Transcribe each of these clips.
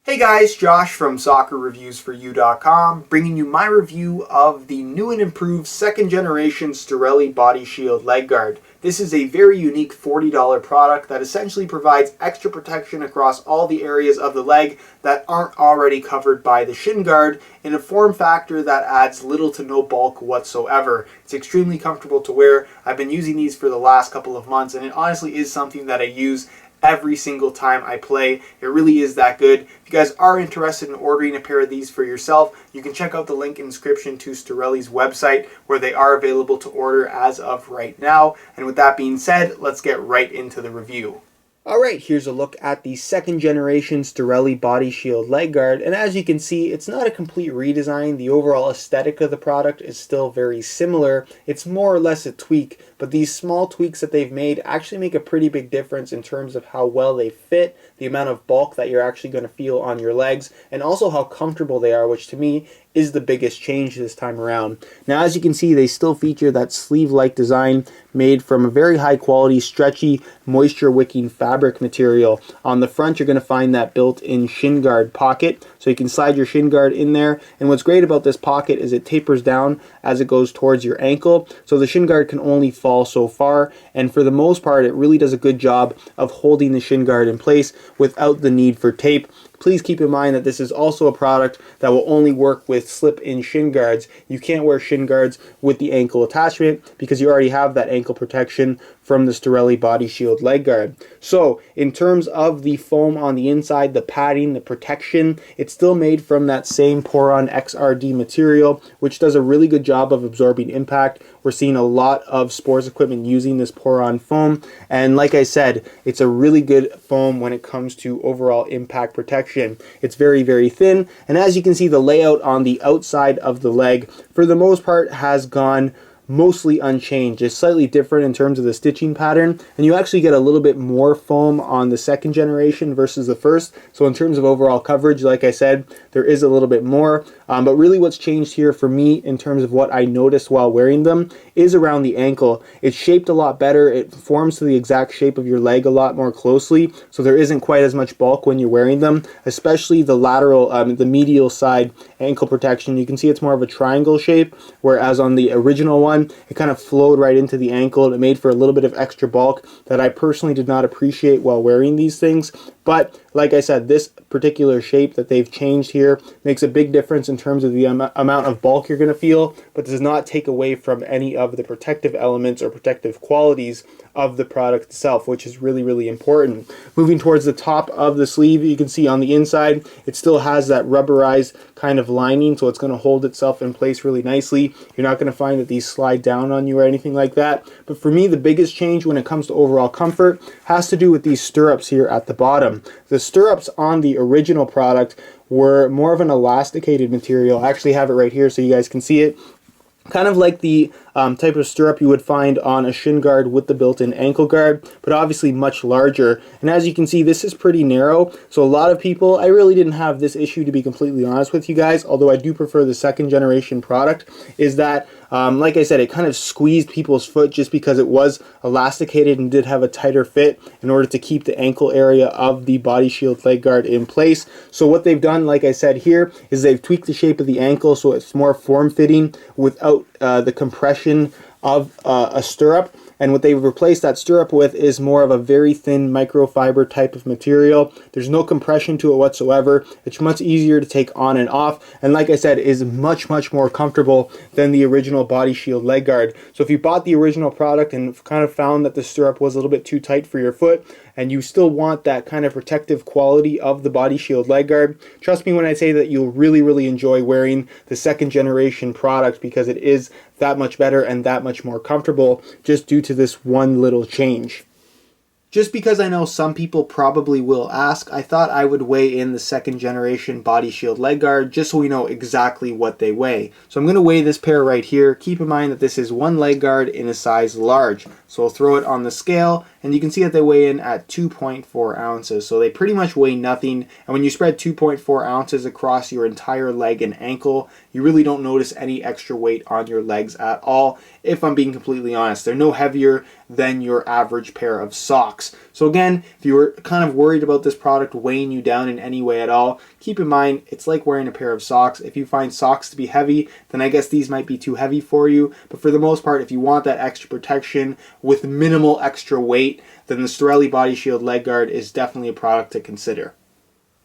Hey guys, Josh from SoccerReviewsForYou.com, bringing you my review of the new and improved second generation Storelli BodyShield leg guard. This is a very unique $40 product that essentially provides extra protection across all the areas of the leg that aren't already covered by the shin guard in a form factor that adds little to no bulk whatsoever. It's extremely comfortable to wear. I've been using these for the last couple of months, and it honestly is something that I use every single time I play. It really is that good. If you guys are interested in ordering a pair of these for yourself, you can check out the link in the description to Storelli's website where they are available to order as of right now. And with that being said, let's get right into the review. Alright, here's a look at the second generation Storelli BodyShield leg guard, and as you can see, it's not a complete redesign. The overall aesthetic of the product is still very similar. It's more or less a tweak, but these small tweaks that they've made actually make a pretty big difference in terms of how well they fit, the amount of bulk that you're actually going to feel on your legs, and also how comfortable they are, which to me is the biggest change this time around. Now, as you can see, they still feature that sleeve-like design made from a very high quality, stretchy, moisture-wicking fabric material. On the front, you're going to find that built-in shin guard pocket, so you can slide your shin guard in there. And what's great about this pocket is it tapers down as it goes towards your ankle, so the shin guard can only fall so far, and for the most part, it really does a good job of holding the shin guard in place without the need for tape. Please keep in mind that this is also a product that will only work with slip-in shin guards. You can't wear shin guards with the ankle attachment because you already have that ankle protection from the Storelli BodyShield leg guard. So, in terms of the foam on the inside, the padding, the protection, it's still made from that same Poron XRD material, which does a really good job of absorbing impact. We're seeing a lot of sports equipment using this Poron foam, and like I said, it's a really good foam when it comes to overall impact protection. It's very, very thin, and as you can see, the layout on the outside of the leg, for the most part, has gone mostly unchanged. It's slightly different in terms of the stitching pattern, and you actually get a little bit more foam on the second generation versus the first. So in terms of overall coverage, like I said, there is a little bit more, but really what's changed here for me in terms of what I noticed while wearing them is around the ankle. It's shaped a lot better. It forms to the exact shape of your leg a lot more closely, so there isn't quite as much bulk when you're wearing them, especially the lateral, the medial side ankle protection. You can see it's more of a triangle shape, whereas on the original one, it kind of flowed right into the ankle, and it made for a little bit of extra bulk that I personally did not appreciate while wearing these things. But like I said, this particular shape that they've changed here makes a big difference in terms of the amount of bulk you're going to feel, but does not take away from any of the protective elements or protective qualities of the product itself, which is really, really important. Moving towards the top of the sleeve, you can see on the inside, it still has that rubberized kind of lining, so it's going to hold itself in place really nicely. You're not going to find that these slide down on you or anything like that. But for me, the biggest change when it comes to overall comfort has to do with these stirrups here at the bottom. The stirrups on the original product were more of an elasticated material. I actually have it right here so you guys can see it. Kind of like the type of stirrup you would find on a shin guard with the built-in ankle guard, but obviously much larger. And as you can see, this is pretty narrow, so a lot of people, I really didn't have this issue, to be completely honest with you guys, although I do prefer the second generation product, is that like I said, it kind of squeezed people's foot just because it was elasticated and did have a tighter fit in order to keep the ankle area of the BodyShield leg guard in place. So what they've done, like I said here, is they've tweaked the shape of the ankle so it's more form-fitting without the compression of a stirrup. And what they've replaced that stirrup with is more of a very thin microfiber type of material. There's no compression to it whatsoever. It's much easier to take on and off, and like I said, is much, much more comfortable than the original BodyShield leg guard. So if you bought the original product and kind of found that the stirrup was a little bit too tight for your foot, and you still want that kind of protective quality of the BodyShield leg guard, trust me when I say that you'll really, really enjoy wearing the second generation product, because it is that much better and that much more comfortable just due to this one little change. Just because I know some people probably will ask, I thought I would weigh in the second generation BodyShield leg guard just so we know exactly what they weigh. So I'm going to weigh this pair right here. Keep in mind that this is one leg guard in a size large. So we'll throw it on the scale, and you can see that they weigh in at 2.4 ounces. So they pretty much weigh nothing. And when you spread 2.4 ounces across your entire leg and ankle, you really don't notice any extra weight on your legs at all, if I'm being completely honest. They're no heavier than your average pair of socks. So again, if you were kind of worried about this product weighing you down in any way at all, keep in mind it's like wearing a pair of socks. If you find socks to be heavy, then I guess these might be too heavy for you. But for the most part, if you want that extra protection with minimal extra weight, then the Storelli BodyShield leg guard is definitely a product to consider.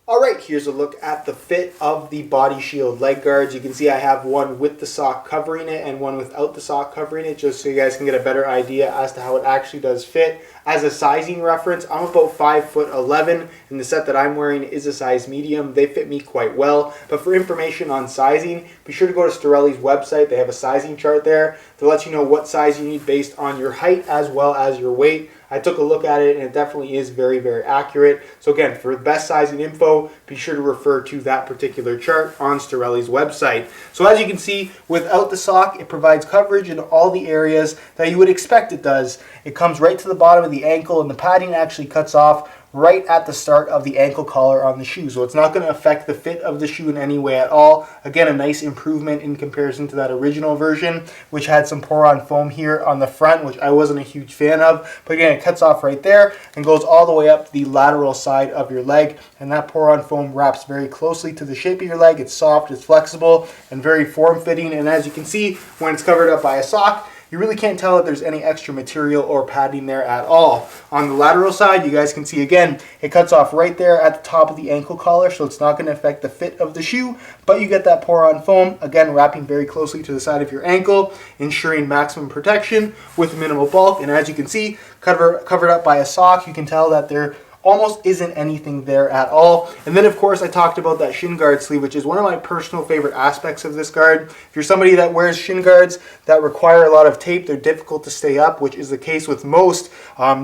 Alright, here's a look at the fit of the BodyShield leg guards. You can see I have one with the sock covering it and one without the sock covering it, just so you guys can get a better idea as to how it actually does fit. As a sizing reference, I'm about 5'11", and the set that I'm wearing is a size medium. They fit me quite well. But for information on sizing, be sure to go to Storelli's website. They have a sizing chart there to let you know what size you need based on your height as well as your weight. I took a look at it, and it definitely is very, very accurate. So again, for the best sizing info, be sure to refer to that particular chart on Storelli's website. So as you can see, without the sock, it provides coverage in all the areas that you would expect it does. It comes right to the bottom of the ankle, and the padding actually cuts off right at the start of the ankle collar on the shoe. So it's not going to affect the fit of the shoe in any way at all. Again, a nice improvement in comparison to that original version, which had some pour-on foam here on the front, which I wasn't a huge fan of. But again, it cuts off right there and goes all the way up the lateral side of your leg. And that pour-on foam wraps very closely to the shape of your leg. It's soft, it's flexible, and very form-fitting. And as you can see, when it's covered up by a sock, you really can't tell if there's any extra material or padding there at all. On the lateral side, you guys can see again, it cuts off right there at the top of the ankle collar, so it's not going to affect the fit of the shoe, but you get that pour-on foam, again, wrapping very closely to the side of your ankle, ensuring maximum protection with minimal bulk. And as you can see, covered up by a sock, you can tell that there almost isn't anything there at all. And then of course I talked about that shin guard sleeve, which is one of my personal favorite aspects of this guard. If you're somebody that wears shin guards that require a lot of tape, they're difficult to stay up, which is the case with most.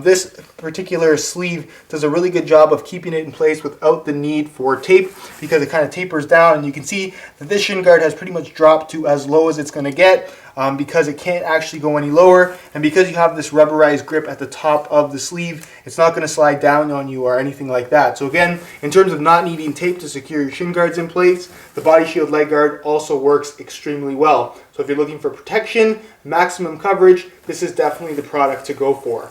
This particular sleeve does a really good job of keeping it in place without the need for tape, because it kind of tapers down, and you can see that this shin guard has pretty much dropped to as low as it's going to get. Because it can't actually go any lower, and because you have this rubberized grip at the top of the sleeve, it's not going to slide down on you or anything like that. So again, in terms of not needing tape to secure your shin guards in place, the BodyShield leg guard also works extremely well. So if you're looking for protection, maximum coverage, this is definitely the product to go for.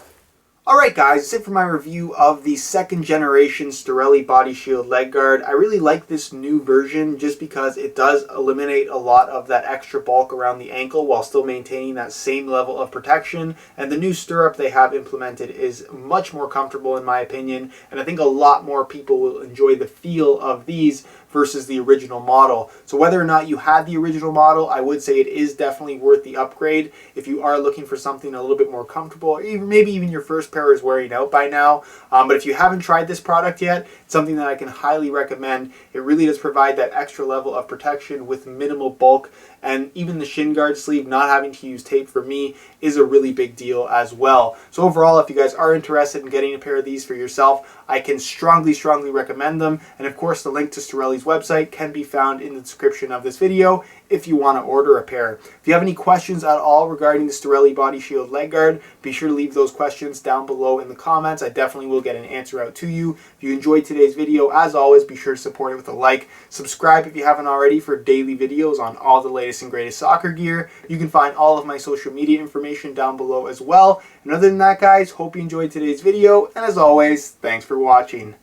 Alright guys, that's it for my review of the second generation Storelli BodyShield leg guard. I really like this new version just because it does eliminate a lot of that extra bulk around the ankle while still maintaining that same level of protection. And the new stirrup they have implemented is much more comfortable in my opinion, and I think a lot more people will enjoy the feel of these versus the original model. So whether or not you had the original model, I would say it is definitely worth the upgrade if you are looking for something a little bit more comfortable, or even maybe even your first pair is wearing out by now. But if you haven't tried this product yet, it's something that I can highly recommend. It really does provide that extra level of protection with minimal bulk, and even the shin guard sleeve not having to use tape for me is a really big deal as well. So overall, if you guys are interested in getting a pair of these for yourself, I can strongly recommend them. And of course, the link to Storelli's website can be found in the description of this video if you want to order a pair. If you have any questions at all regarding the Storelli BodyShield leg guard, be sure to leave those questions down below in the comments. I definitely will get an answer out to you. If you enjoyed today's video, as always, be sure to support it with a like. Subscribe if you haven't already for daily videos on all the latest and greatest soccer gear. You can find all of my social media information down below as well. And other than that, guys, hope you enjoyed today's video. And as always, thanks for watching.